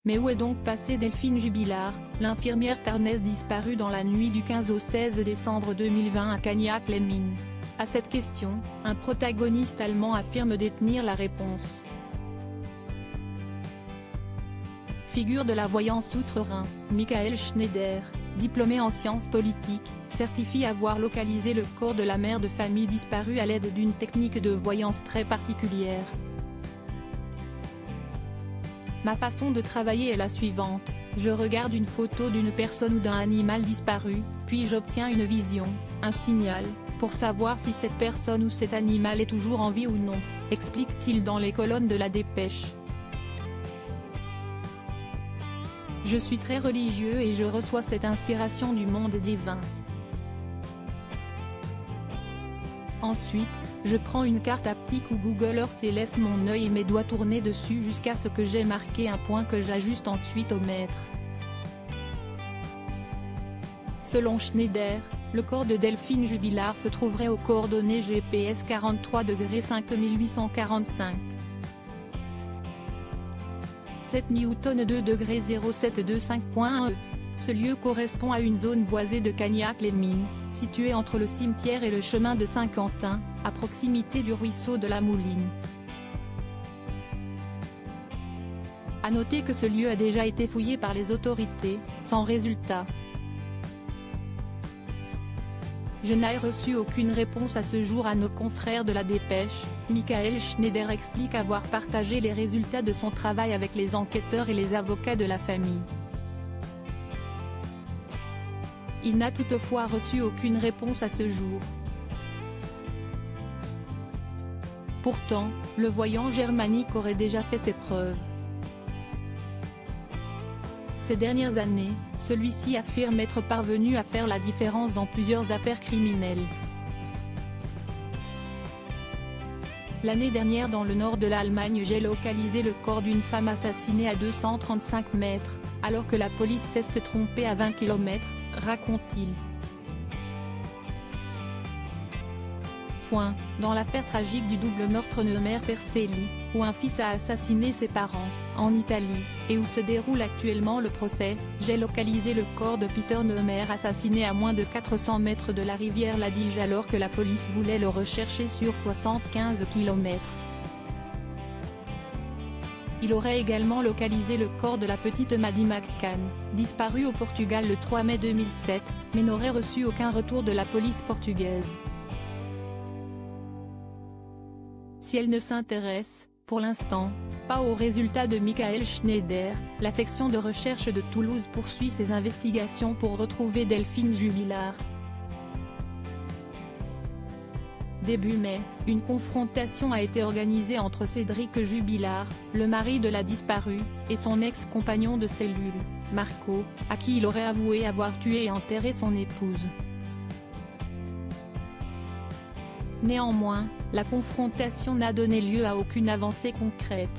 Mais où est donc passée Delphine Jubilard, l'infirmière tarnaise disparue dans la nuit du 15 au 16 décembre 2020 à Cagnac-les-Mines? À cette question, un protagoniste allemand affirme détenir la réponse. Figure de la voyance outre-Rhin, Michael Schneider, diplômé en sciences politiques, certifie avoir localisé le corps de la mère de famille disparue à l'aide d'une technique de voyance très particulière. Ma façon de travailler est la suivante: je regarde une photo d'une personne ou d'un animal disparu, puis j'obtiens une vision, un signal, pour savoir si cette personne ou cet animal est toujours en vie ou non, explique-t-il dans les colonnes de La Dépêche. Je suis très religieux et je reçois cette inspiration du monde divin. Ensuite, je prends une carte haptique ou Google Earth et laisse mon œil et mes doigts tourner dessus jusqu'à ce que j'ai marqué un point que j'ajuste ensuite au mètre. Selon Schneider, le corps de Delphine Jubilard se trouverait aux coordonnées GPS 43°5845. 7 Newton 2°0725.1 E. Ce lieu correspond à une zone boisée de Cagnac-les-Mines, située entre le cimetière et le chemin de Saint-Quentin, à proximité du ruisseau de la Mouline. À noter que ce lieu a déjà été fouillé par les autorités, sans résultat. Je n'ai reçu aucune réponse à ce jour à nos confrères de La Dépêche. Michael Schneider explique avoir partagé les résultats de son travail avec les enquêteurs et les avocats de la famille. Il n'a toutefois reçu aucune réponse à ce jour. Pourtant, le voyant germanique aurait déjà fait ses preuves. Ces dernières années, celui-ci affirme être parvenu à faire la différence dans plusieurs affaires criminelles. L'année dernière dans le nord de l'Allemagne, j'ai localisé le corps d'une femme assassinée à 235 mètres, alors que la police s'est trompée à 20 km, raconte-t-il. Dans l'affaire tragique du double meurtre Neumer Perselli, où un fils a assassiné ses parents, en Italie, et où se déroule actuellement le procès, j'ai localisé le corps de Peter Neumer assassiné à moins de 400 mètres de la rivière l'Adige alors que la police voulait le rechercher sur 75 km. Il aurait également localisé le corps de la petite Maddie McCann, disparue au Portugal le 3 mai 2007, mais n'aurait reçu aucun retour de la police portugaise. Si elle ne s'intéresse, pour l'instant, pas aux résultats de Michael Schneider, la section de recherche de Toulouse poursuit ses investigations pour retrouver Delphine Jubilard. Début mai, une confrontation a été organisée entre Cédric Jubilard, le mari de la disparue, et son ex-compagnon de cellule, Marco, à qui il aurait avoué avoir tué et enterré son épouse. Néanmoins, la confrontation n'a donné lieu à aucune avancée concrète.